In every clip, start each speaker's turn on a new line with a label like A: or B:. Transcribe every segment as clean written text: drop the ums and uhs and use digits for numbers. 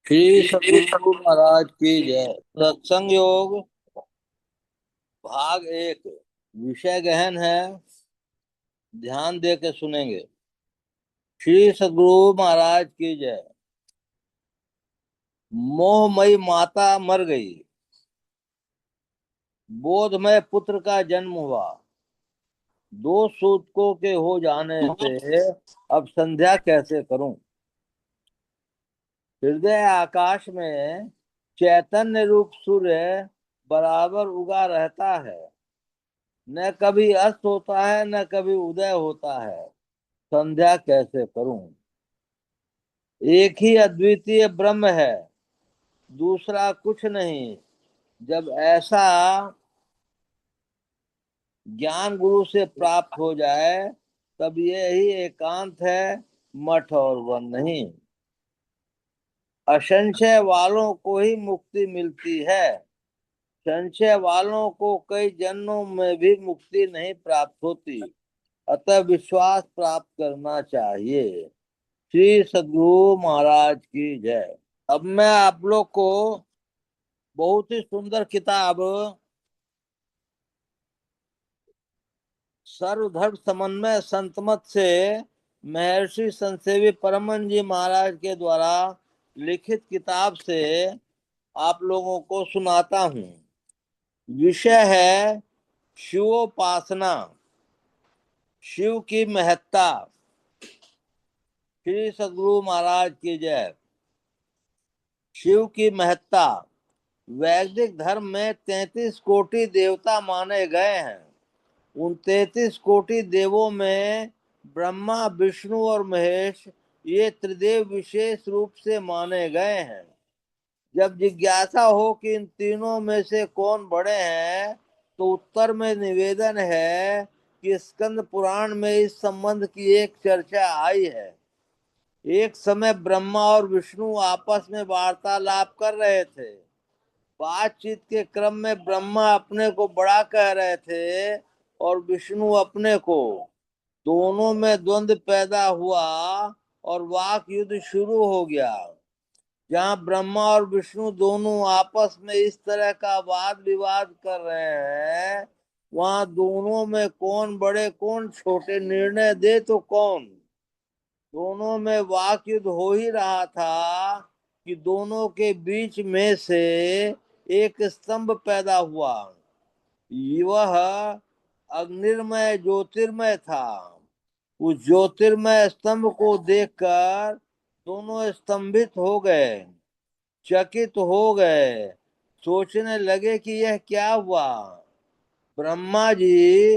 A: श्री सद्गुरु महाराज की जय। सत्संग योग भाग एक। विषय गहन है, ध्यान दे के सुनेंगे। श्री सद्गुरु महाराज की जय। मोहमयी माता मर गई, बोधमय पुत्र का जन्म हुआ। दो सूतकों के हो जाने से अब संध्या कैसे करूं। हृदय आकाश में चैतन्य रूप सूर्य बराबर उगा रहता है, न कभी अस्त होता है न कभी उदय होता है। संध्या कैसे करूं। एक ही अद्वितीय ब्रह्म है, दूसरा कुछ नहीं। जब ऐसा ज्ञान गुरु से प्राप्त हो जाए तब यही एकांत है, मठ और वन नहीं। असंशय वालों को ही मुक्ति मिलती है, संशय वालों को कई जन्मों में भी मुक्ति नहीं प्राप्त होती। अतः विश्वास प्राप्त करना चाहिए। श्री सद्गुरु महाराज की जय। अब मैं आप लोग को बहुत ही सुंदर किताब सर्वधर्म समन्वय संतमत से महर्षि संतसेवी परमहंस जी महाराज के द्वारा लिखित किताब से आप लोगों को सुनाता हूँ। विषय है शिवोपासना, शिव की महत्ता। श्री सद्गुरु महाराज की जय। शिव की महत्ता। वैदिक धर्म में 33 कोटि देवता माने गए हैं। उन 33 कोटि देवों में ब्रह्मा, विष्णु और महेश ये त्रिदेव विशेष रूप से माने गए हैं। जब जिज्ञासा हो कि इन तीनों में से कौन बड़े हैं, तो उत्तर में निवेदन है कि स्कंद पुराण में इस संबंध की एक चर्चा आई है। एक समय ब्रह्मा और विष्णु आपस में वार्तालाप कर रहे थे। बातचीत के क्रम में ब्रह्मा अपने को बड़ा कह रहे थे और विष्णु अपने को। दोनों में द्वंद्व पैदा हुआ और वाक युद्ध शुरू हो गया। जहाँ ब्रह्मा और विष्णु दोनों आपस में इस तरह का वाद विवाद कर रहे हैं, वहां दोनों में कौन बड़े कौन छोटे निर्णय दे तो कौन। दोनों में वाक युद्ध हो ही रहा था कि दोनों के बीच में से एक स्तंभ पैदा हुआ। वह अग्निर्मय ज्योतिर्मय था। उस ज्योतिर्मय स्तंभ को देखकर दोनों स्तंभित हो गए, चकित हो गए, सोचने लगे कि यह क्या हुआ। ब्रह्मा जी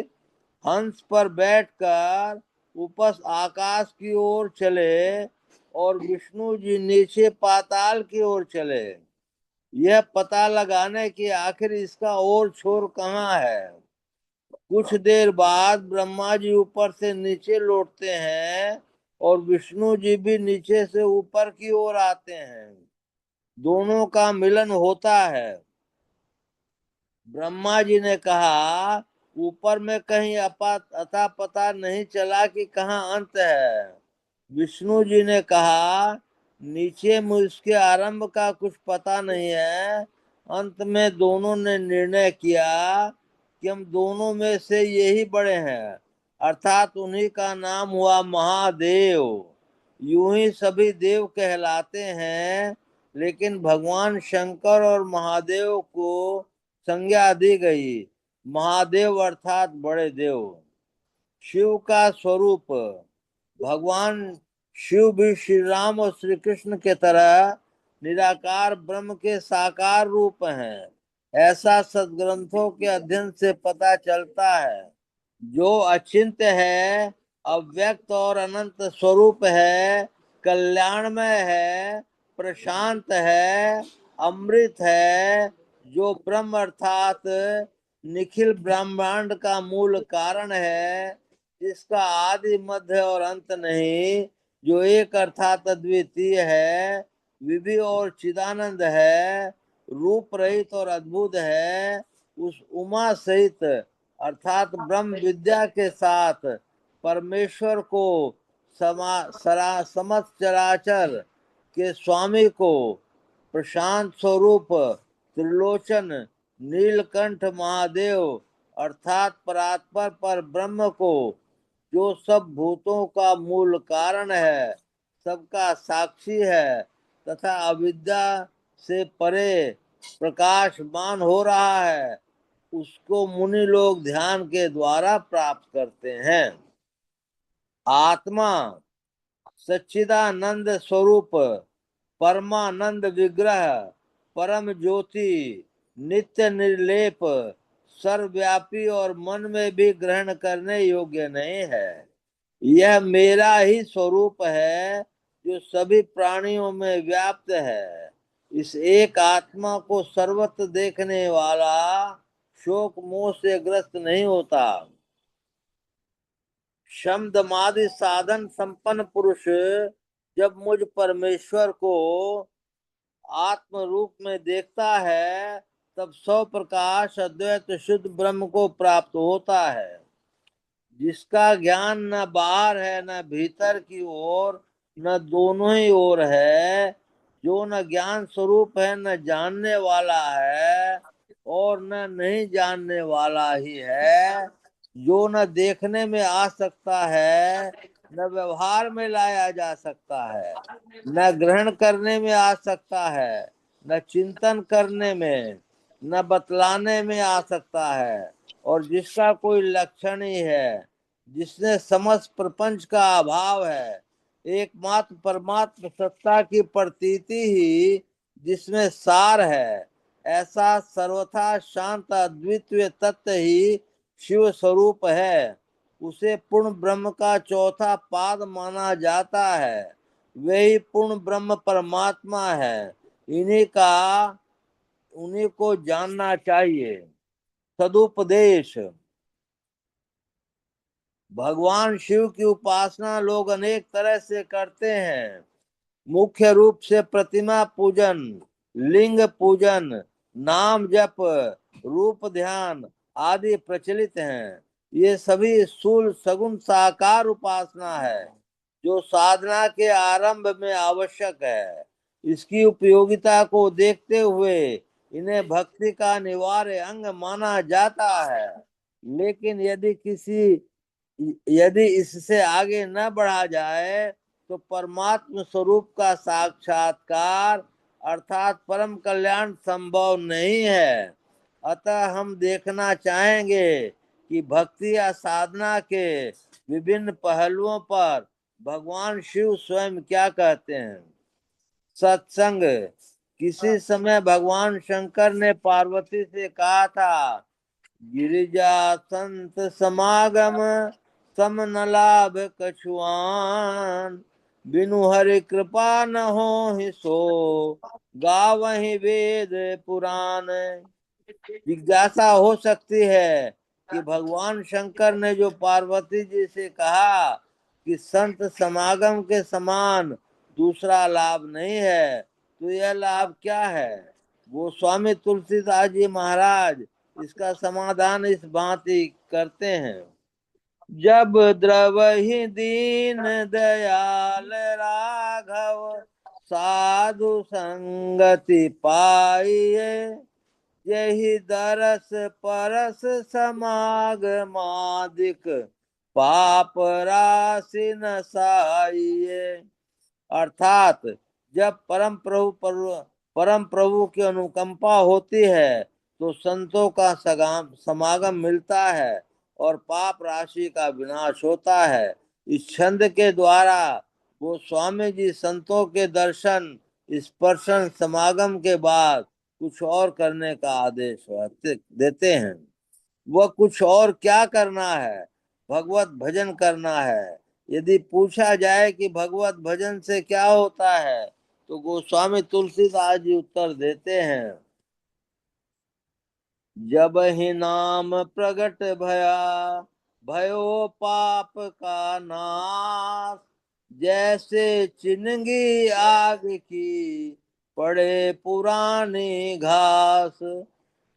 A: हंस पर बैठकर ऊपर आकाश की ओर चले और विष्णु जी नीचे पाताल की ओर चले, यह पता लगाने की आखिर इसका और छोर कहाँ है। कुछ देर बाद ब्रह्मा जी ऊपर से नीचे लौटते हैं और विष्णु जी भी नीचे से ऊपर की ओर आते हैं। दोनों का मिलन होता है। ब्रह्मा जी ने कहा, ऊपर में कहीं अता पता नहीं चला कि कहाँ अंत है। विष्णु जी ने कहा, नीचे मुझके आरंभ का कुछ पता नहीं है। अंत में दोनों ने निर्णय किया कि हम दोनों में से यही बड़े हैं, अर्थात उन्हीं का नाम हुआ महादेव। यूं ही सभी देव कहलाते हैं, लेकिन भगवान शंकर और महादेव को संज्ञा दी गई। महादेव अर्थात बड़े देव। शिव का स्वरूप। भगवान शिव भी श्री राम और श्री कृष्ण के तरह निराकार ब्रह्म के साकार रूप हैं, ऐसा सदग्रंथों के अध्ययन से पता चलता है। जो अचिंत्य है, अव्यक्त और अनंत स्वरूप है, कल्याणमय है, प्रशांत है, अमृत है, जो ब्रह्म अर्थात निखिल ब्रह्मांड का मूल कारण है, जिसका आदि मध्य और अंत नहीं, जो एक अर्थात अद्वितीय है, विभि और चिदानंद है, रूप रहित और अद्भुत है, उस उमा सहित अर्थात ब्रह्म विद्या के साथ परमेश्वर को समस्त चराचर के स्वामी को प्रशांत स्वरूप त्रिलोचन नीलकंठ महादेव अर्थात परात्पर पर ब्रह्म को, जो सब भूतों का मूल कारण है, सबका साक्षी है तथा अविद्या से परे प्रकाशमान हो रहा है, उसको मुनि लोग ध्यान के द्वारा प्राप्त करते हैं। आत्मा सच्चिदानंद स्वरूप परमानंद विग्रह परम ज्योति नित्य निर्लेप सर्वव्यापी और मन में भी ग्रहण करने योग्य नहीं है। यह मेरा ही स्वरूप है जो सभी प्राणियों में व्याप्त है। इस एक आत्मा को सर्वत्र देखने वाला शोक मोह से ग्रस्त नहीं होता। शम दमादि साधन संपन्न पुरुष जब मुझ परमेश्वर को आत्म रूप में देखता है, तब सौ प्रकाश अद्वैत शुद्ध ब्रह्म को प्राप्त होता है, जिसका ज्ञान न बाहर है न भीतर की ओर, न दोनों ही ओर है, जो न ज्ञान स्वरूप है न जानने वाला है और न नहीं जानने वाला ही है, जो न देखने में आ सकता है न व्यवहार में लाया जा सकता है, न ग्रहण करने में आ सकता है, न चिंतन करने में, न बतलाने में आ सकता है, और जिसका कोई लक्षण ही है, जिसने समस्त प्रपंच का अभाव है, एकमात्र परमात्म सत्ता की प्रतीति ही जिसमें सार है, ऐसा सर्वथा शांत अद्वितीय तत्व ही शिव स्वरूप है। उसे पूर्ण ब्रह्म का चौथा पाद माना जाता है। वही पूर्ण ब्रह्म परमात्मा है। उन्हीं को जानना चाहिए। सदुपदेश। भगवान शिव की उपासना लोग अनेक तरह से करते हैं। मुख्य रूप से प्रतिमा पूजन, लिंग पूजन, नाम जप, रूप ध्यान आदि प्रचलित हैं। ये सभी स्थूल सगुण साकार उपासना है, जो साधना के आरंभ में आवश्यक है। इसकी उपयोगिता को देखते हुए इन्हें भक्ति का अनिवार्य अंग माना जाता है। लेकिन यदि इससे आगे न बढ़ा जाए तो परमात्म स्वरूप का साक्षात्कार अर्थात परम कल्याण संभव नहीं है। अतः हम देखना चाहेंगे कि भक्ति या साधना के विभिन्न पहलुओं पर भगवान शिव स्वयं क्या कहते हैं। सत्संग। किसी समय भगवान शंकर ने पार्वती से कहा था, गिरिजा संत समागम सम न लाभ कछुआन, बिनु हरि कृपा न हो ही सो गावहि वेद पुराण। जिज्ञासा हो सकती है कि भगवान शंकर ने जो पार्वती जी से कहा कि संत समागम के समान दूसरा लाभ नहीं है, तो यह लाभ क्या है। गोस्वामी तुलसीदास जी महाराज इसका समाधान इस भांति करते हैं। जब द्रवहि दीन दयाल राघव, साधु संगति पाइए, यही दरस परस समागमादिक, पाप राशि न साइए। अर्थात जब परम प्रभु की अनुकंपा होती है तो संतों का समागम मिलता है और पाप राशि का विनाश होता है। इस छंद के द्वारा वो स्वामी जी संतों के दर्शन स्पर्शन समागम के बाद कुछ और करने का आदेश देते हैं। वह कुछ और क्या करना है, भगवत भजन करना है। यदि पूछा जाए कि भगवत भजन से क्या होता है, तो गोस्वामी तुलसीदास जी उत्तर देते हैं, जब ही नाम प्रगट भया, भयो पाप का नाश, जैसे चिनगी आग की पड़े पुरानी घास।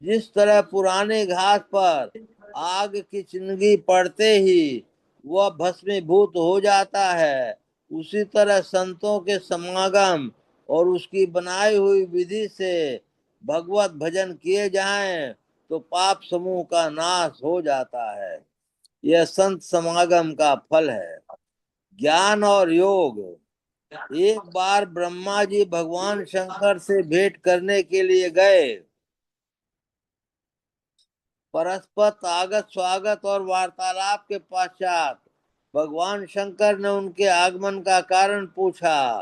A: जिस तरह पुराने घास पर आग की चिनगी पड़ते ही वह भस्मीभूत हो जाता है, उसी तरह संतों के समागम और उसकी बनाई हुई विधि से भगवत भजन किए जाएं तो पाप समूह का नाश हो जाता है। यह संत समागम का फल है। ज्ञान और योग। एक बार ब्रह्मा जी भगवान शंकर से भेंट करने के लिए गए। परस्पर स्वागत स्वागत और वार्तालाप के पश्चात भगवान शंकर ने उनके आगमन का कारण पूछा।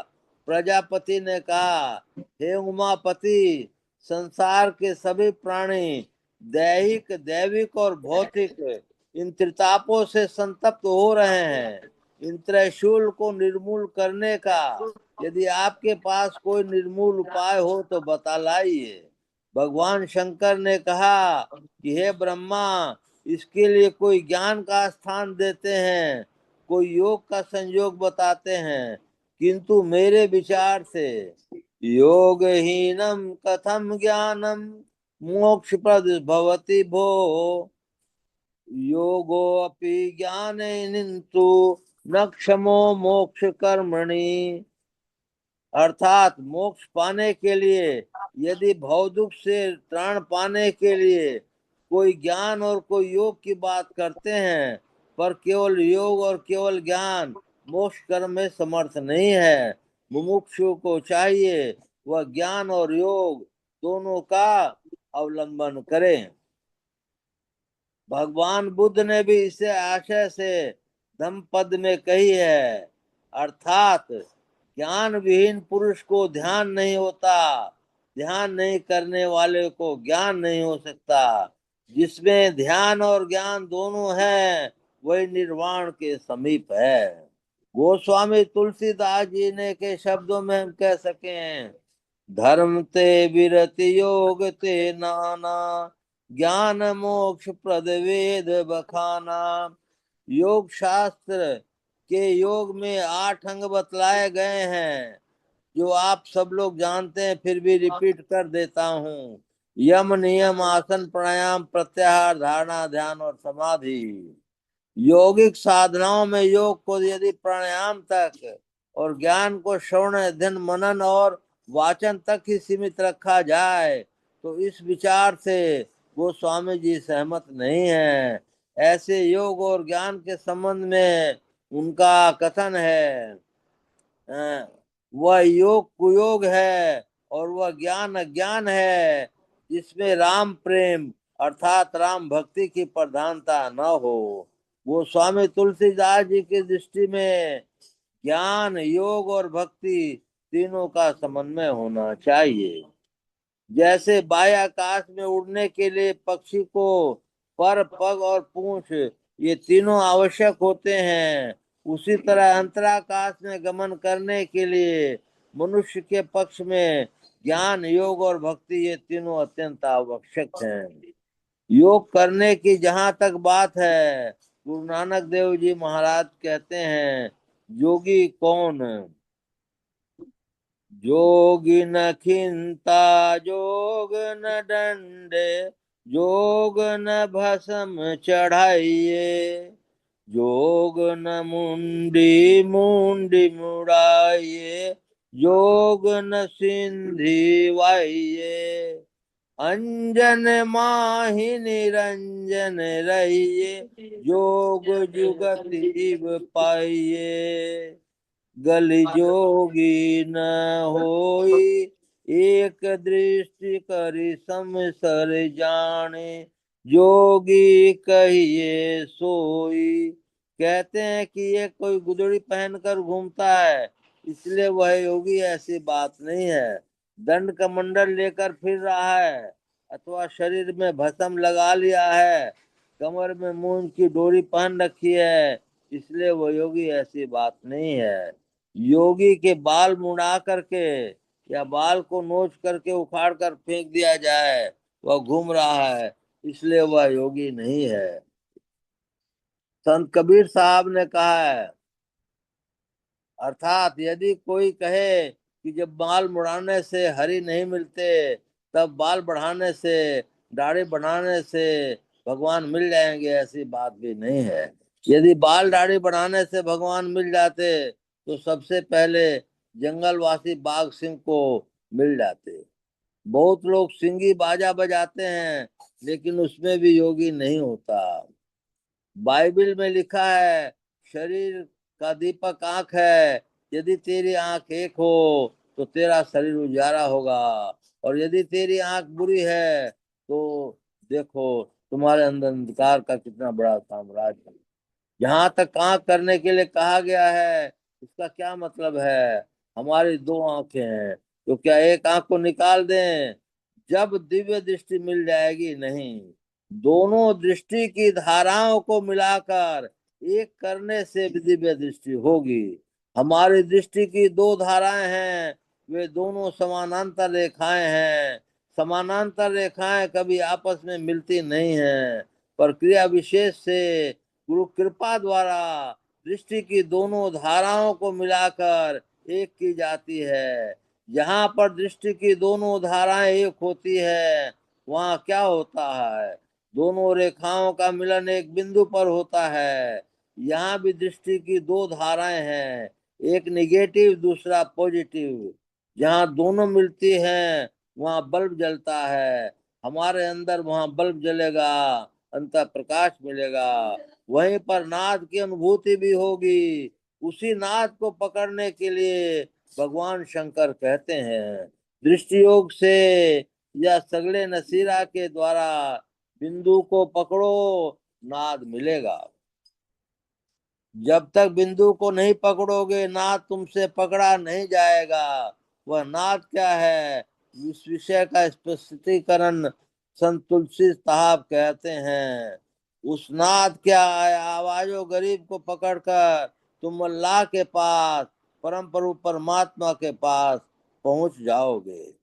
A: प्रजापति ने कहा, हे उमापति, संसार के सभी प्राणी दैहिक, दैविक और भौतिक इन त्रितापों से संतप्त हो रहे हैं। इन त्रैशूल को निर्मूल करने का यदि आपके पास कोई निर्मूल उपाय हो तो बतलाइए। भगवान शंकर ने कहा कि हे ब्रह्मा, इसके लिए कोई ज्ञान का स्थान देते हैं, कोई योग का संयोग बताते हैं, किंतु मेरे विचार से योगहीनम कथम ज्ञानम मोक्षप्रद भवति भो। योगो अपि ज्ञानेनिन्तु न क्षमो मोक्ष कर्मणि। अर्थात मोक्ष पाने के लिए यदि भवदुख से त्राण पाने के लिए कोई ज्ञान और कोई योग की बात करते हैं, पर केवल योग और केवल ज्ञान मोक्ष कर्म में समर्थ नहीं है। मुमुक्षु को चाहिए वह ज्ञान और योग दोनों का अवलंबन करें। भगवान बुद्ध ने भी इसे आशय से धम्मपद में कही है। अर्थात ज्ञान विहीन पुरुष को ध्यान नहीं होता, ध्यान नहीं करने वाले को ज्ञान नहीं हो सकता। जिसमें ध्यान और ज्ञान दोनों है वही निर्वाण के समीप है। गोस्वामी तुलसीदास जी ने के शब्दों में हम कह सकें, धर्म ते विरति योग ते नाना, ज्ञान मोक्ष प्रद वेद बखाना। योग शास्त्र के योग में 8 अंग बतलाए गए हैं जो आप सब लोग जानते हैं, फिर भी रिपीट कर देता हूँ। यम, नियम, आसन, प्राणायाम, प्रत्याहार, धारणा, ध्यान और समाधि। यौगिक साधनाओं में योग को यदि प्राणायाम तक और ज्ञान को श्रवण, अध्ययन, मनन और वाचन तक ही सीमित रखा जाए तो इस विचार से गोस्वामी जी सहमत नहीं है। ऐसे योग और ज्ञान के संबंध में उनका कथन है, वह योग कुयोग है और वह ज्ञान अज्ञान है जिसमें राम प्रेम अर्थात राम भक्ति की प्रधानता न हो। वो स्वामी तुलसीदास जी की दृष्टि में ज्ञान, योग और भक्ति तीनों का समन्वय होना चाहिए। जैसे बाह्य आकाश में उड़ने के लिए पक्षी को पर, पग और पूंछ ये तीनों आवश्यक होते हैं, उसी तरह अंतराकाश में गमन करने के लिए मनुष्य के पक्ष में ज्ञान, योग और भक्ति ये तीनों अत्यंत आवश्यक हैं। योग करने की जहां तक बात है, गुरु नानक देव जी महाराज कहते हैं, योगी कौन? जोगी न खिंता जोग न डंडे, जोग न भस्म चढ़ाइए, जोग न मुंडी मुंडी मुड़ाइए, जोग न सिंधी वाइये, अंजन माहि निरंजन रहिए, जोग जुगति पाइये, गल जोगी न होई, एक दृष्टि करि समसर जाने, जोगी कहिए सोई। कहते हैं कि ये कोई गुदड़ी पहनकर घूमता है इसलिए वह योगी, ऐसी बात नहीं है। दंड कमंडल लेकर फिर रहा है अथवा शरीर में भस्म लगा लिया है, कमर में मूंज की डोरी पहन रखी है इसलिए वो योगी, ऐसी बात नहीं है। योगी के बाल मुड़ा करके या बाल को नोच करके उखाड़ कर फेंक दिया जाए, वह घूम रहा है इसलिए वह योगी नहीं है। संत कबीर साहब ने कहा है, अर्थात यदि कोई कहे कि जब बाल मुड़ाने से हरि नहीं मिलते तब बाल बढ़ाने से, दाढ़ी बढ़ाने से भगवान मिल जाएंगे, ऐसी बात भी नहीं है। यदि बाल दाढ़ी बढ़ाने से भगवान मिल जाते तो सबसे पहले जंगलवासी बाघ सिंह को मिल जाते। बहुत लोग सिंगी बाजा बजाते हैं, लेकिन उसमें भी योगी नहीं होता। बाइबल में लिखा है, शरीर का दीपक आंख है। यदि तेरी आंख एक हो तो तेरा शरीर उजाला होगा, और यदि तेरी आंख बुरी है तो देखो तुम्हारे अंदर अंधकार का कितना बड़ा साम्राज्य है। जहां तक आंख करने के लिए कहा गया है, इसका क्या मतलब है? हमारी दो आंखें हैं, तो क्या एक आंख को निकाल दें जब दिव्य दृष्टि मिल जाएगी? नहीं, दोनों दृष्टि की धाराओं को मिलाकर एक करने से दिव्य दृष्टि होगी। हमारी दृष्टि की दो धाराएं हैं, वे दोनों समानांतर रेखाएं हैं। समानांतर रेखाएं कभी आपस में मिलती नहीं हैं, पर क्रिया विशेष से गुरु कृपा द्वारा दृष्टि की दोनों धाराओं को मिलाकर एक की जाती है। जहाँ पर दृष्टि की दोनों धाराएं एक होती है, वहाँ क्या होता है? दोनों रेखाओं का मिलन एक बिंदु पर होता है। यहाँ भी दृष्टि की दो धाराएं हैं, एक निगेटिव दूसरा पॉजिटिव। जहाँ दोनों मिलती हैं वहाँ बल्ब जलता है। हमारे अंदर वहाँ बल्ब जलेगा, अंतर प्रकाश मिलेगा। वहीं पर नाद की अनुभूति भी होगी। उसी नाद को पकड़ने के लिए भगवान शंकर कहते हैं, दृष्टि योग से या सगले नसीरा के द्वारा बिंदु को पकड़ो, नाद मिलेगा। जब तक बिंदु को नहीं पकड़ोगे, नाद तुमसे पकड़ा नहीं जाएगा। वह नाद क्या है, इस विषय का स्पष्टीकरण संत तुलसी साहब कहते हैं। उस नाद क्या है, आवाजो गरीब को पकड़कर तुम अल्लाह के पास, परम प्रभु परमात्मा के पास पहुंच जाओगे।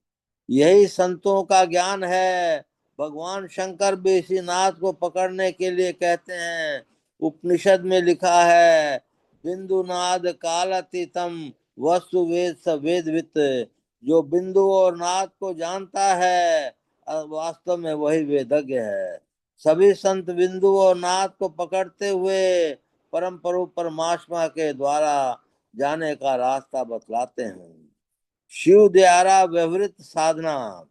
A: यही संतों का ज्ञान है। भगवान शंकर भी इसी नाद को पकड़ने के लिए कहते हैं। उपनिषद में लिखा है, बिंदु नाद कालातीतम वस्तु वेद स वेदवित। जो बिंदु और नाद को जानता है, वास्तव में वही वेदज्ञ है। सभी संत बिंदु और नाद को पकड़ते हुए परम प्रभु परमात्मा के द्वारा जाने का रास्ता बतलाते हैं। शिव द्वारा व्यवहृत साधना।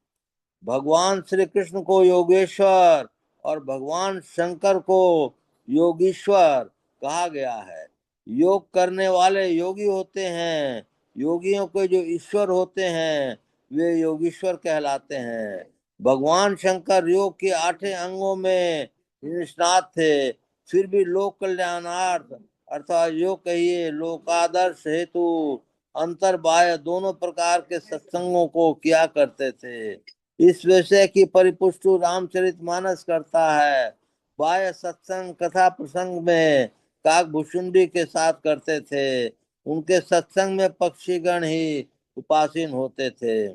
A: भगवान श्री कृष्ण को योगेश्वर और भगवान शंकर को योगीश्वर कहा गया है। योग करने वाले योगी होते हैं। योगियों के जो ईश्वर होते हैं वे योगीश्वर कहलाते हैं। भगवान शंकर योग के 8 अंगों में निष्णात थे, फिर भी लोक कल्याणार्थ अर्थात योग कहिए लोकादर्श हेतु अंतर बाह्य दोनों प्रकार के सत्संगों को किया करते थे। इस विषय की परिपुष्टि रामचरितमानस करता है। बाह्य सत्संग कथा प्रसंग में काकभूषुंडी के साथ करते थे। उनके सत्संग में पक्षीगण ही उपासीन होते थे,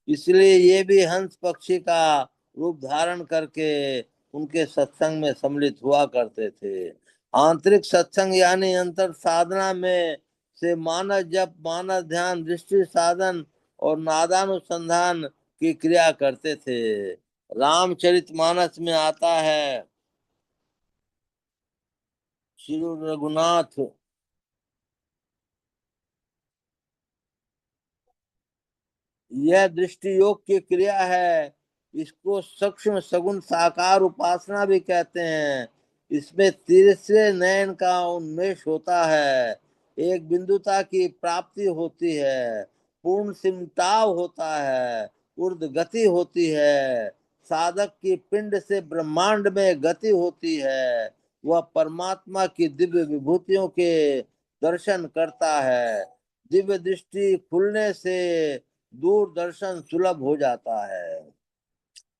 A: इसलिए ये भी हंस पक्षी का रूप धारण करके उनके सत्संग में सम्मिलित हुआ करते थे। आंतरिक सत्संग यानी अंतर साधना में से मानस जप, मानस ध्यान, दृष्टि साधन और नादानुसंधान की क्रिया करते थे। रामचरितमानस में आता है, श्री रघुनाथ यह दृष्टि योग की क्रिया है। इसको सूक्ष्म सगुण साकार उपासना भी कहते हैं। इसमें तीसरे नयन का उन्मेष होता है, एक बिंदुता की प्राप्ति होती है, पूर्ण सिमटाव होता है, ऊर्ध्व गति होती है, साधक की पिंड से ब्रह्मांड में गति होती है। वह परमात्मा की दिव्य विभूतियों के दर्शन करता है। दिव्य दृष्टि खुलने से दूरदर्शन सुलभ हो जाता है,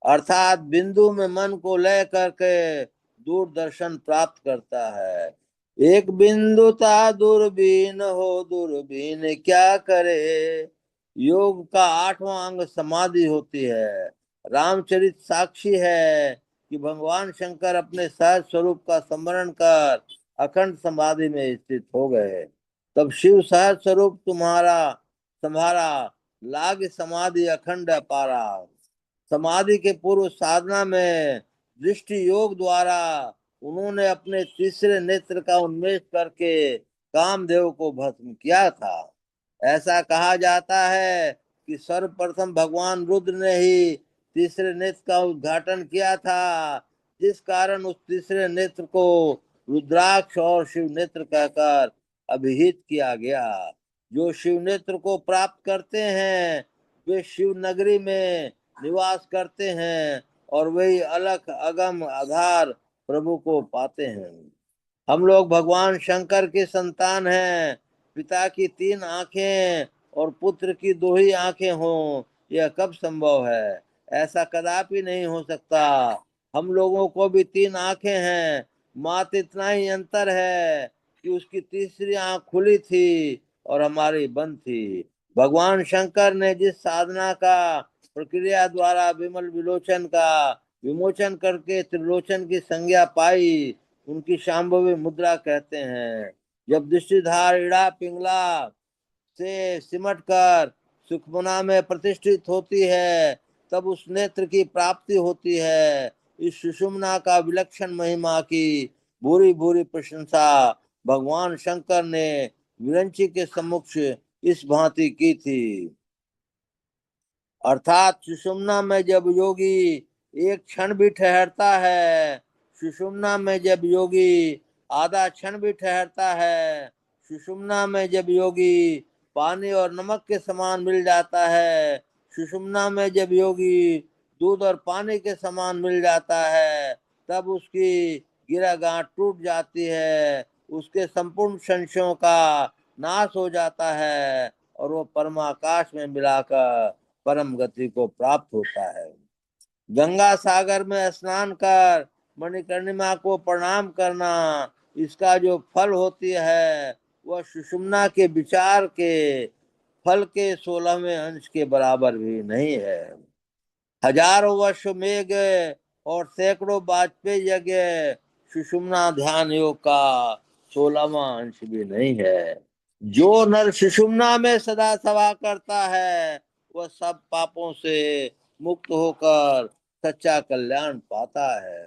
A: अर्थात बिंदु में मन को लय करके दूरदर्शन प्राप्त करता है। एक बिंदु ता दूरबीन हो, दूरबीन क्या करे। योग का 8वां अंग समाधि होती है। रामचरित साक्षी है कि भगवान शंकर अपने सहज स्वरूप का स्मरण कर अखंड समाधि में स्थित हो गए। तब शिव सहज स्वरूप तुम्हारा तुम्हारा लाग समाधि अखंड अपारा। समाधि के पूर्व साधना में दृष्टि योग द्वारा उन्होंने अपने तीसरे नेत्र का उन्मेष करके कामदेव को भस्म किया था। ऐसा कहा जाता है कि सर्वप्रथम भगवान रुद्र ने ही तीसरे नेत्र का उद्घाटन किया था, जिस कारण उस तीसरे नेत्र को रुद्राक्ष और शिव नेत्र कहकर अभिहित किया गया। जो शिव नेत्र को प्राप्त करते हैं वे शिव नगरी में निवास करते हैं और वही अलख अगम आधार प्रभु को पाते हैं। हम लोग भगवान शंकर की संतान हैं। पिता की 3 आंखें और पुत्र की 2 ही आंखें हों, यह कब संभव है? ऐसा कदापि नहीं हो सकता। हम लोगों को भी 3 आंखें हैं, मात्र इतना ही अंतर है कि उसकी तीसरी आंख खुली थी और हमारी बंद थी। भगवान शंकर ने जिस साधना का प्रक्रिया द्वारा विमल विलोचन का विमोचन करके त्रिलोचन की संज्ञा पाई, उनकी शांभवी मुद्रा कहते हैं। जब दृष्टिधार इड़ा पिंगला से सिमट कर सुखमना में प्रतिष्ठित होती है, तब उस नेत्र की प्राप्ति होती है। इस सुषुम्ना का विलक्षण महिमा की भूरी भूरी प्रशंसा भगवान शंकर ने विरंची के सम्मुख इस भांति की थी। अर्थात सुषुम्ना में जब योगी एक क्षण भी ठहरता है, सुषुम्ना में जब योगी आधा क्षण भी ठहरता है, सुषुम्ना में जब योगी पानी और नमक के समान मिल जाता है, सुषुम्ना में जब योगी दूध और पानी के समान मिल जाता है, तब उसकी गिरा गांठ टूट जाती है, उसके संपूर्ण संशयों का नाश हो जाता है और वो परमाकाश में मिलाकर परम गति को प्राप्त होता है। गंगा सागर में स्नान कर मणिकर्णिमा को प्रणाम करना, इसका जो फल होती है वह सुषुम्ना के विचार के फल के 16वें अंश के बराबर भी नहीं है। हजारों वर्ष मेघ और सैकड़ों वाजपेयी यज्ञ सुषुम्ना ध्यान योग का 16वां अंश भी नहीं है। जो नर सुषुम्ना में सदा सभा करता है वह सब पापों से मुक्त होकर सच्चा कल्याण पाता है।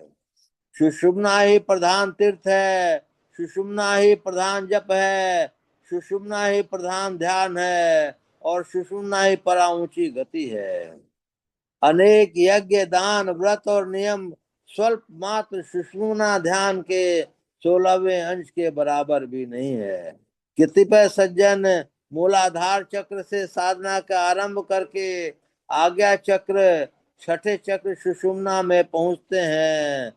A: सुषुम्ना ही प्रधान तीर्थ है, सुषुम्ना ही प्रधान जप है, सुषुम्ना ही प्रधान ध्यान है और सुषुम्ना ही परा ऊंची गति है। अनेक यज्ञ दान व्रत और नियम स्वल्प मात्र सुषुम्ना ध्यान के 16वें अंश के बराबर भी नहीं है। कतिपय सज्जन मूलाधार चक्र से साधना का आरंभ करके आज्ञा चक्र छठे चक्र सुषुम्ना में पहुंचते हैं।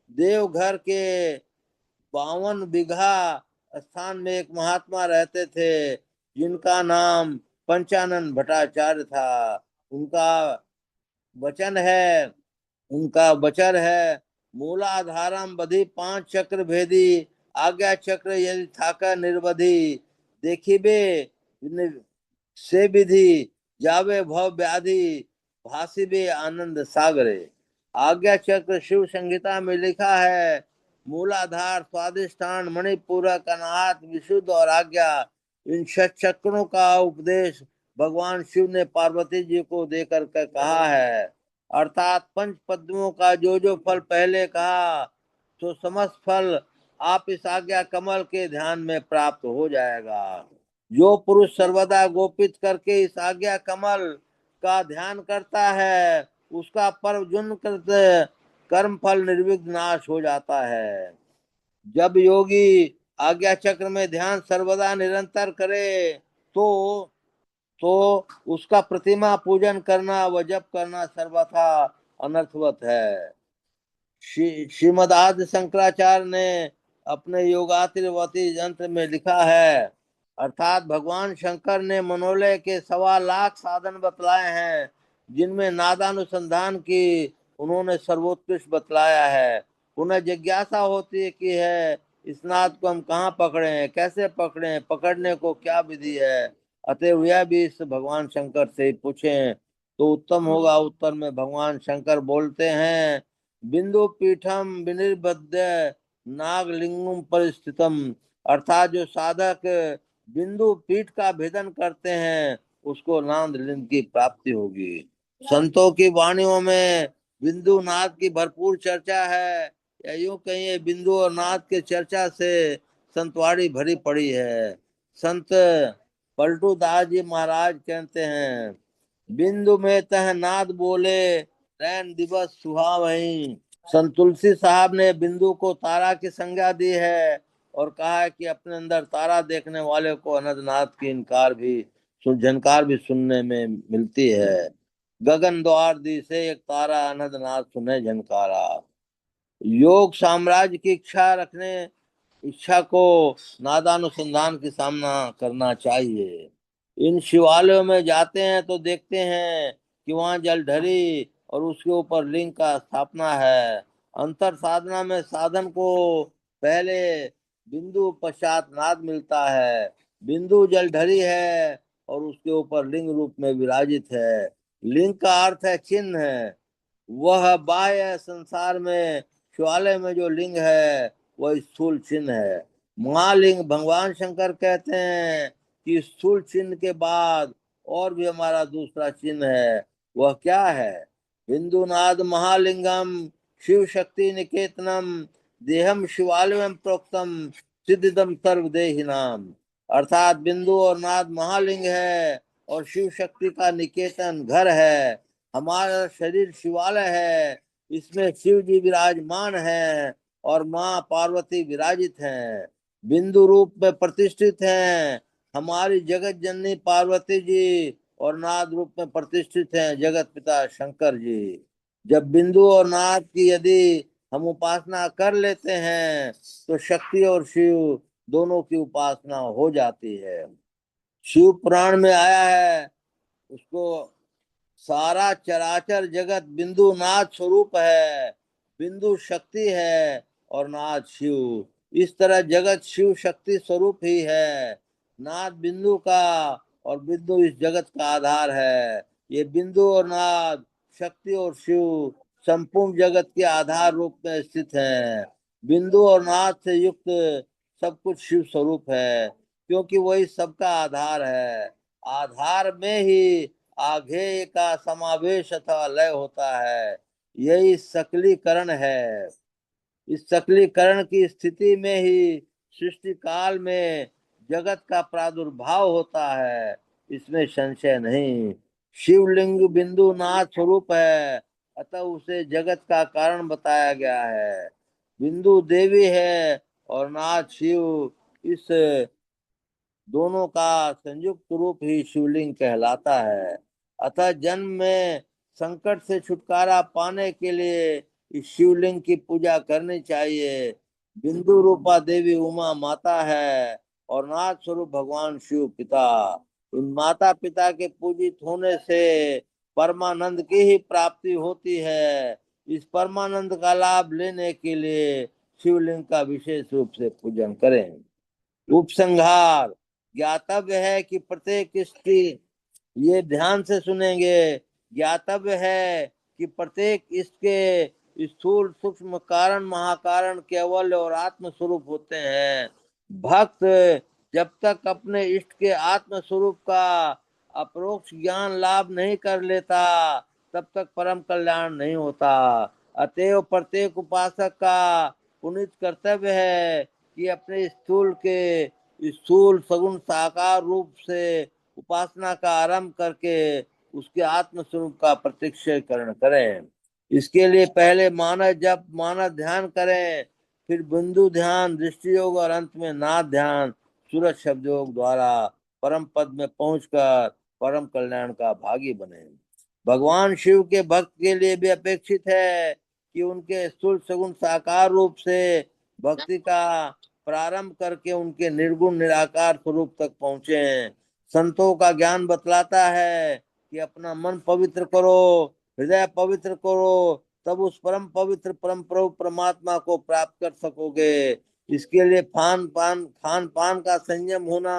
A: देवघर के 52 बीघा स्थान में एक महात्मा रहते थे जिनका नाम पंचानन भट्टाचार्य था। उनका वचन है मूलाधारम बधि 5 चक्र भेदी आज्ञा चक्र यदि थाका निर्वधि देखिबे से विधि जावे भव व्याधि भासिबे आनंद सागरे। आज्ञा चक्र शिव संहिता में लिखा है, मूलाधार स्वादिष्ठान मणिपूरक अनाहत विशुद्ध और आज्ञा, इन 6 चक्रों का उपदेश भगवान शिव ने पार्वती जी को देकर के कहा है। अर्थात 5 पद्मों का जो फल पहले कहा तो समस्त फल आप इस आज्ञा कमल के ध्यान में प्राप्त हो जाएगा। जो पुरुष सर्वदा गोपित करके इस आज्ञा कमल का ध्यान करता है उसका पर्वजुन कर्म फल निर्विघ्न नाश हो जाता है। जब योगी आज्ञा चक्र में ध्यान सर्वदा निरंतर करे तो उसका प्रतिमा पूजन करना व जप करना सर्वथा अनर्थवत है। श्रीमद आदि शंकराचार्य ने अपने योगातिरवती यंत्र में लिखा है, अर्थात भगवान शंकर ने मनोलय के 1.25 लाख साधन बतलाए हैं जिनमें नादानुसंधान की उन्होंने सर्वोत्कृष्ट बतलाया है। पुनः जिज्ञासा होती है इस नाद को हम कहाँ पकड़े, कैसे पकड़े, पकड़ने को क्या विधि है। अतएव यह भी इस भगवान शंकर से पूछें तो उत्तम होगा। उत्तर में भगवान शंकर बोलते हैं, बिंदु पीठम विनिर्बद्ध नागलिंगम परिस्थितम, अर्थात जो साधक बिंदु पीठ का भेदन करते हैं उसको नाद लिंग की प्राप्ति होगी। संतों की वाणियों में बिंदु नाद की भरपूर चर्चा है, या यूं कहिए बिंदु और नाद के चर्चा से संतवाड़ी भरी पड़ी है। संत पलटू दास जी महाराज कहते हैं, बिंदु में तह नाद बोले, रैन दिवस सुहावहीं। संत तुलसी साहब ने बिंदु को तारा की संज्ञा दी है और कहा है कि अपने अंदर तारा देखने वाले को अनंतनाथ की झनकार भी सुनने में मिलती है। गगन द्वार दी से एक तारा, अनंतनाथ सुने झनकारा। योग साम्राज्य की इच्छा को नादानुसंधान की सामना करना चाहिए। इन शिवालयों में जाते हैं तो देखते हैं कि वहां जलधरी और उसके ऊपर लिंग का स्थापना है। अंतर साधना में साधन को पहले बिंदु पश्चात नाद मिलता है। बिंदु जलधरी है और उसके ऊपर लिंग रूप में विराजित है। लिंग का अर्थ है चिन्ह है। वह बाह्य संसार में शिवालय में जो लिंग है वह स्थूल चिन्ह है। महालिंग भगवान शंकर कहते हैं कि स्थूल चिन्ह के बाद और भी हमारा दूसरा चिन्ह है। वह क्या है? हिंदुनाद महालिंगम शिव शक्ति निकेतनम देहम शिवालयम प्रोक्तम सिद्धिदम सर्वदेहिनाम। अर्थात बिंदु और नाद महालिंग है और शिव शक्ति का निकेतन घर है। हमारा शरीर शिवालय है, इसमें शिव जी विराजमान है और माँ पार्वती विराजित हैं, बिंदु रूप में प्रतिष्ठित हैं। हमारी जगत जननी पार्वती जी और नाद रूप में प्रतिष्ठित हैं जगत पिता शंकर जी। जब बिंदु और नाद की यदि हम उपासना कर लेते हैं तो शक्ति और शिव दोनों की उपासना हो जाती है। शिव पुराण में आया है, उसको सारा चराचर जगत बिंदु नाद स्वरूप है। बिंदु शक्ति है और नाद शिव। इस तरह जगत शिव शक्ति स्वरूप ही है। नाद बिंदु का और बिंदु इस जगत का आधार है। ये बिंदु और नाद, शक्ति और शिव संपूर्ण जगत के आधार रूप में स्थित हैं। बिंदु और नाद से युक्त सब कुछ शिव स्वरूप है, क्योंकि वही सबका आधार है। आधार में ही आघेय का समावेश अथवा लय होता है। यही सकलीकरण है। इस सकलीकरण की स्थिति में ही सृष्टि काल में जगत का प्रादुर्भाव होता है, इसमें संशय नहीं। शिवलिंग बिंदु नाथ स्वरूप है, अतः उसे जगत का कारण बताया गया है। बिंदु देवी है और नाथ शिव, इस दोनों का संयुक्त रूप ही शिवलिंग कहलाता है। अतः जन्म में संकट से छुटकारा पाने के लिए इस शिवलिंग की पूजा करनी चाहिए। बिंदु रूपा देवी उमा माता है और नाथ स्वरूप भगवान शिव पिता। इन माता पिता के पूजित होने से परमानंद की ही प्राप्ति होती है। इस परमानंद का लाभ लेने के लिए शिवलिंग का विशेष रूप से पूजन करें। उपसंहार, ज्ञातव्य है कि प्रत्येक स्त्री, ये ध्यान से सुनेंगे, ज्ञातव्य है कि प्रत्येक इसके स्थूल सूक्ष्म कारण महाकारण केवल और आत्म स्वरूप होते हैं। भक्त जब तक अपने इष्ट के आत्म स्वरूप का अपरोक्ष ज्ञान लाभ नहीं कर लेता तब तक परम कल्याण नहीं होता। अतएव प्रत्येक उपासक का पुनीत कर्तव्य है कि अपने स्थूल सगुण साकार रूप से उपासना का आरंभ करके उसके आत्म स्वरूप का प्रत्यक्षीकरण करें। इसके लिए पहले मानव जप मानव ध्यान करें, फिर बिंदु ध्यान, दृष्टि योग और अंत में नाद ध्यान सूरज शब्द योग द्वारा परम पद में पहुंचकर परम कल्याण का भागी बने। भगवान शिव के भक्त के लिए भी अपेक्षित है कि उनके स्थूल सगुण साकार रूप से भक्ति का प्रारंभ करके उनके निर्गुण निराकार स्वरूप तक पहुंचे। संतों का ज्ञान बतलाता है कि अपना मन पवित्र करो, हृदय पवित्र करो, तब उस परम पवित्र परम प्रभु परमात्मा को प्राप्त कर सकोगे। इसके लिए खान पान का संयम होना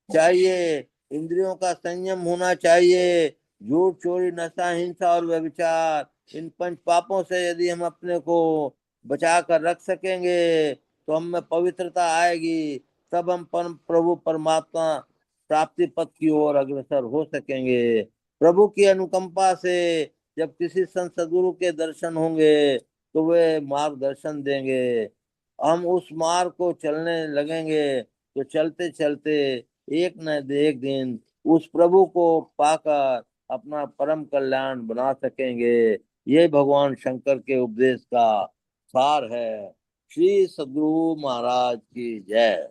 A: चाहिए, इंद्रियों का संयम होना चाहिए। झूठ, चोरी, नशा, हिंसा और व्यभिचार, इन पंच पापों से यदि हम अपने को बचा कर रख सकेंगे तो हम में पवित्रता आएगी, तब हम परम प्रभु परमात्मा प्राप्ति पथ की ओर अग्रसर हो सकेंगे। प्रभु की अनुकंपा से जब किसी संत सदगुरु के दर्शन होंगे तो वे मार्गदर्शन देंगे। हम उस मार्ग को चलने लगेंगे तो चलते चलते एक न एक दिन उस प्रभु को पाकर अपना परम कल्याण बना सकेंगे। ये भगवान शंकर के उपदेश का सार है। श्री सद्गुरु महाराज की जय।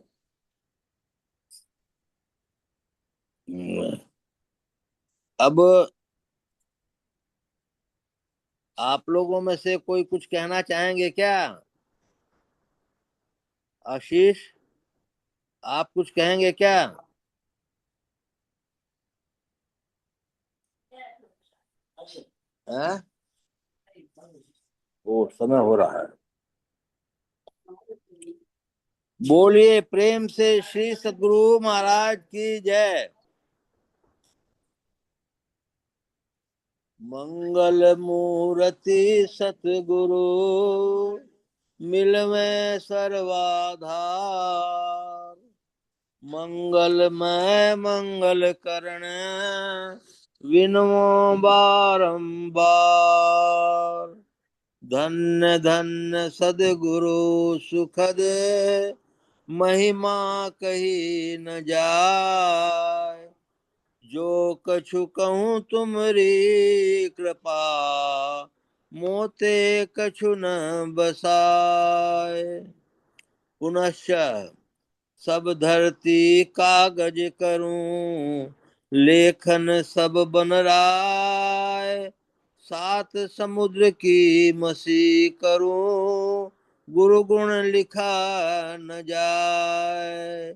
A: अब आप लोगों में से कोई कुछ कहना चाहेंगे क्या? आशीष, आप कुछ कहेंगे क्या? हैं? ओ, समय हो रहा है। बोलिए प्रेम से श्री सद्गुरु महाराज की जय। मंगल मूर्ति सतगुरु मिलवे सर्वाधार। मंगलमय मंगल करण विनमो बारंबार। धन्य धन्य सद्गुरु सुखद महिमा कही न जाय। जो कछु कहूँ तुमरी कृपा मोते कछु न बसाय। पुनश्च सब धरती कागज करूं लेखन सब बन राय। सात समुद्र की मसी करूं गुरु गुण लिखा न जाए।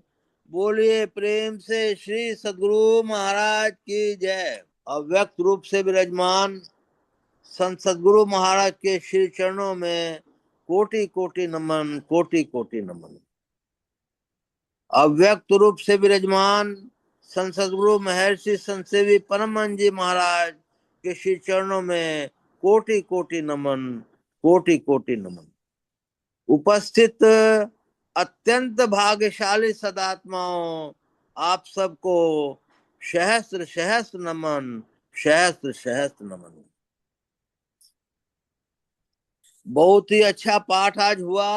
A: बोलिए प्रेम से श्री सद्गुरु महाराज की जय। अव्यक्त रूप से विराजमान संत सद्गुरु महाराज के श्री चरणों में कोटि कोटि नमन, कोटि कोटि नमन। अव्यक्त रूप से विराजमान संत सद्गुरु महर्षि संत सेवी परमहंस जी महाराज के श्री चरणों में कोटि कोटि नमन, कोटि कोटि नमन। उपस्थित अत्यंत भाग्यशाली सदात्माओं, आप सबको सहस्त्र सहस्त्र नमन, सहस्त्र सहस्त्र नमन। बहुत ही अच्छा पाठ आज हुआ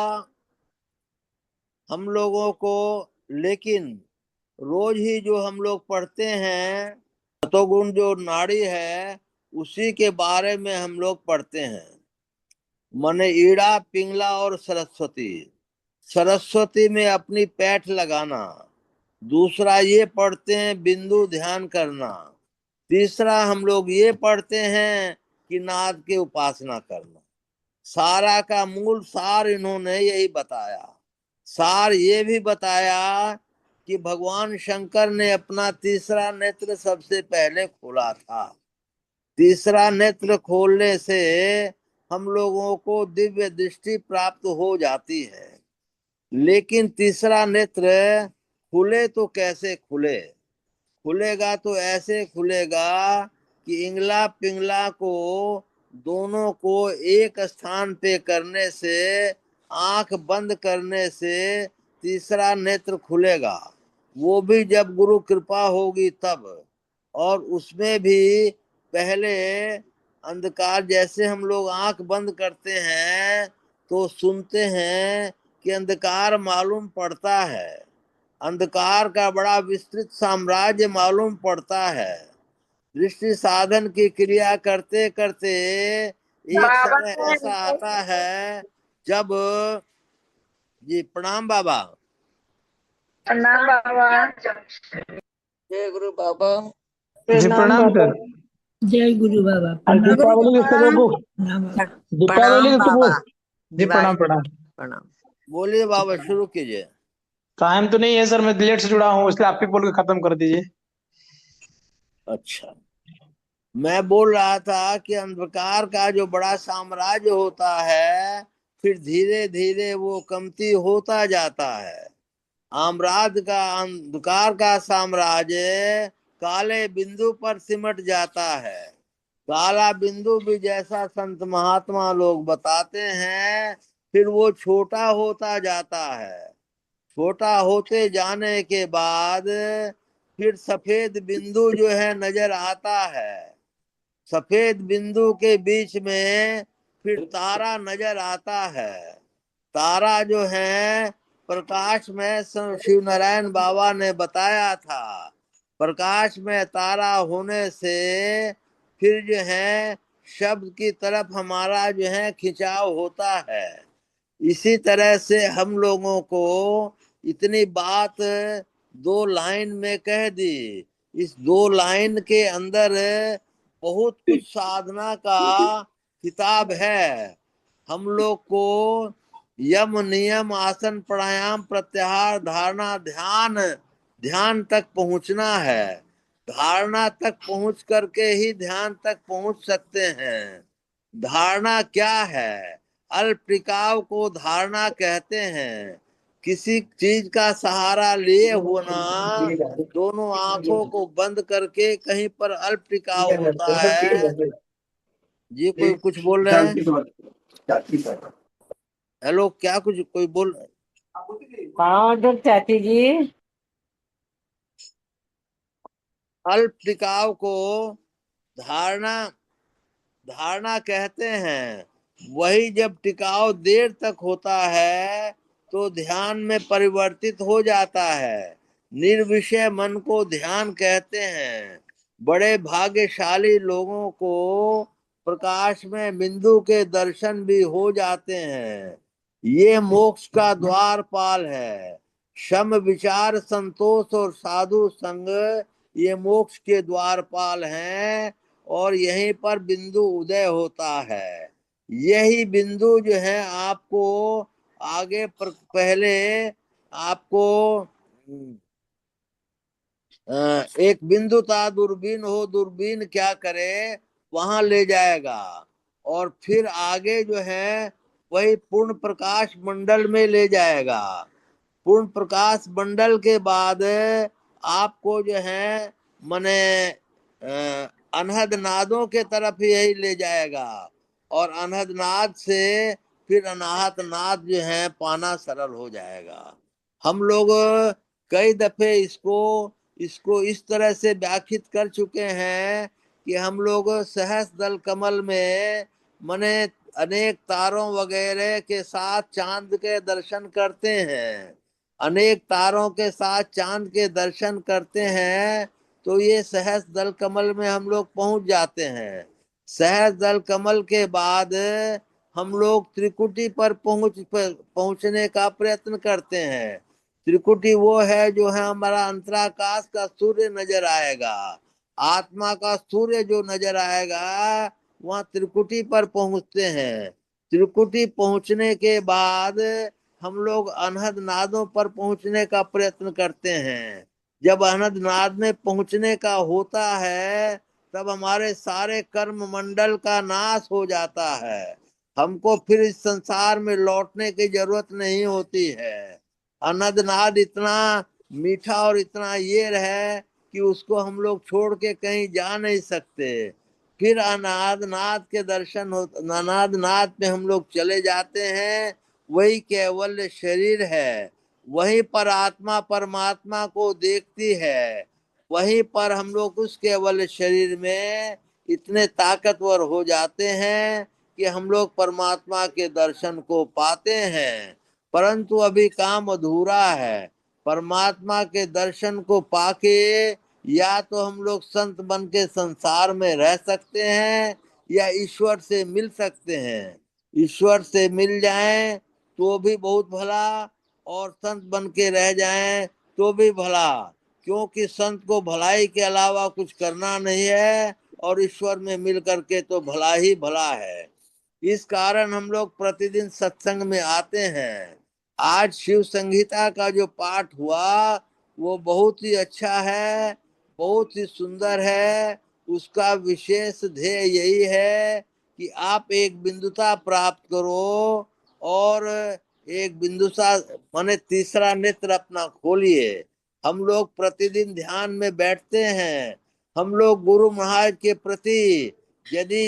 A: हम लोगों को। लेकिन रोज ही जो हम लोग पढ़ते हैं सतोगुण जो नाड़ी है उसी के बारे में हम लोग पढ़ते हैं। माने ईड़ा, पिंगला और सरस्वती। सरस्वती में अपनी पैठ लगाना। दूसरा ये पढ़ते हैं बिंदु ध्यान करना। तीसरा हम लोग ये पढ़ते हैं कि नाद के उपासना करना। सारा का मूल सार इन्होंने यही बताया। सार ये भी बताया कि भगवान शंकर ने अपना तीसरा नेत्र सबसे पहले खोला था। तीसरा नेत्र खोलने से हम लोगों को दिव्य दृष्टि प्राप्त हो जाती है। लेकिन तीसरा नेत्र खुले तो कैसे खुले? खुलेगा तो ऐसे खुलेगा कि इंगला पिंगला को दोनों को एक स्थान पे करने से, आंख बंद करने से तीसरा नेत्र खुलेगा। वो भी जब गुरु कृपा होगी तब। और उसमें भी पहले अंधकार, जैसे हम लोग आंख बंद करते हैं तो सुनते हैं कि अंधकार मालूम पड़ता है। अंधकार का बड़ा विस्तृत साम्राज्य मालूम पड़ता है। दृष्टि साधन की क्रिया करते करते एक
B: बाबा
A: समय ऐसा आता है जब, जी प्रणाम बाबा।
B: प्रणाम बाबा।
C: जय गुरु बाबा।
D: जी प्रणाम सर।
E: जय गुरु बाबा।
D: आज दीपावली के सबों को, दीपावली के
C: बाबा।
D: सबों जी प्रणाम प्रणाम।
C: प्रणाम।
A: बोलिए बाबा, शुरू कीजिए।
D: टाइम तो नहीं है सर, मैं लेट से जुड़ा हूँ इसलिए आप ही बोल के खत्म कर दीजिए।
A: अच्छा, मैं बोल रहा था कि अंधकार का जो बड़ा साम्राज्य होता है फिर धीरे धीरे वो कमती होता जाता है। आम्राद का अंधकार का साम्राज्य काले बिंदु पर सिमट जाता है। काला बिंदु भी जैसा संत महात्मा लोग बताते हैं फिर वो छोटा होता जाता है। छोटा होते जाने के बाद फिर सफेद बिंदु जो है नजर आता है। सफेद बिंदु के बीच में फिर तारा नजर आता है। तारा जो है प्रकाश में शिव नारायण बाबा ने बताया था। प्रकाश में तारा होने से फिर जो है शब्द की तरफ हमारा जो है खिंचाव होता है। इसी तरह से हम लोगों को इतनी बात 2 लाइन में कह दी। इस 2 लाइन के अंदर बहुत कुछ साधना का किताब है। हम लोग को यम नियम आसन प्राणायाम प्रत्याहार धारणा ध्यान ध्यान तक पहुंचना है। धारणा तक पहुंच करके ही ध्यान तक पहुंच सकते हैं। धारणा क्या है? अल्पटिकाव को धारणा कहते हैं। किसी चीज का सहारा लिए होना, दोनों आंखों को बंद करके कहीं पर अल्पटिकाव होता है। जी कोई कुछ बोल रहे हैं? हेलो, क्या कुछ कोई बोल?
B: हाँ उधर चाची जी।
A: अल्पटिकाव को धारणा धारणा कहते हैं। वही जब टिकाव देर तक होता है तो ध्यान में परिवर्तित हो जाता है। निर्विषय मन को ध्यान कहते हैं। बड़े भाग्यशाली लोगों को प्रकाश में बिंदु के दर्शन भी हो जाते हैं। ये मोक्ष का द्वारपाल है। सम विचार संतोष और साधु संग ये मोक्ष के द्वारपाल हैं और यहीं पर बिंदु उदय होता है। यही बिंदु जो है आपको आगे पहले आपको एक बिंदु था, दूरबीन हो, दूरबीन क्या करे, वहां ले जाएगा और फिर आगे जो है वही पूर्ण प्रकाश मंडल में ले जाएगा। पूर्ण प्रकाश मंडल के बाद आपको जो है मने अनहद नादों के तरफ यही ले जाएगा और अनहद नाद से फिर अनाहत नाद जो है पाना सरल हो जाएगा। हम लोग कई दफे इसको इस तरह से व्याख्यात कर चुके हैं कि हम लोग सहस्त्र दल कमल में मने अनेक तारों वगैरह के साथ चांद के दर्शन करते हैं। अनेक तारों के साथ चांद के दर्शन करते हैं तो ये सहस्त्र दल कमल में हम लोग पहुंच जाते हैं। सहस्त्र दल कमल के बाद हम लोग त्रिकुटी पर पहुंचने का प्रयत्न करते हैं। त्रिकुटी वो है जो है हमारा अंतराकाश का सूर्य नजर आएगा। आत्मा का सूर्य जो नजर आएगा वहां त्रिकुटी पर पहुंचते हैं। त्रिकुटी पहुंचने के बाद हम लोग अनहद नादों पर पहुंचने का प्रयत्न करते हैं। जब अनहद नाद में पहुंचने का होता है तब हमारे सारे कर्म मंडल का नाश हो जाता है। हमको फिर इस संसार में लौटने की जरूरत नहीं होती है। अनहद नाद इतना मीठा और इतना ये है कि उसको हम लोग छोड़ के कहीं जा नहीं सकते। फिर अनाद नाद के दर्शन हो, अनाद नाद पे हम लोग चले जाते हैं। वही केवल शरीर है। वहीं पर आत्मा परमात्मा को देखती है। वहीं पर हम लोग उस केवल शरीर में इतने ताकतवर हो जाते हैं कि हम लोग परमात्मा के दर्शन को पाते हैं। परंतु अभी काम अधूरा है। परमात्मा के दर्शन को पाके या तो हम लोग संत बन के संसार में रह सकते हैं या ईश्वर से मिल सकते हैं। ईश्वर से मिल जाएं तो भी बहुत भला और संत बन के रह जाएं तो भी भला, क्योंकि संत को भलाई के अलावा कुछ करना नहीं है और ईश्वर में मिल करके तो भला ही भला है। इस कारण हम लोग प्रतिदिन सत्संग में आते हैं। आज शिव संहिता का जो पाठ हुआ वो बहुत ही अच्छा है, बहुत ही सुंदर है। उसका विशेष ध्येय यही है कि आप एक बिंदुता प्राप्त करो और एक बिंदुता माने तीसरा नेत्र अपना खोलिए। हम लोग प्रतिदिन ध्यान में बैठते हैं। हम लोग गुरु महाराज के प्रति यदि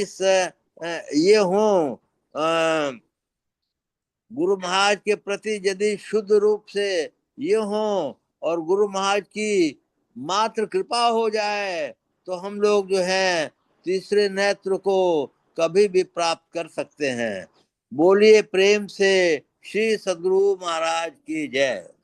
A: ये हो गुरु महाराज के प्रति यदि शुद्ध रूप से ये हो और गुरु महाराज की मात्र कृपा हो जाए तो हम लोग जो है तीसरे नेत्र को कभी भी प्राप्त कर सकते हैं। बोलिए प्रेम से श्री सद्गुरु महाराज की जय।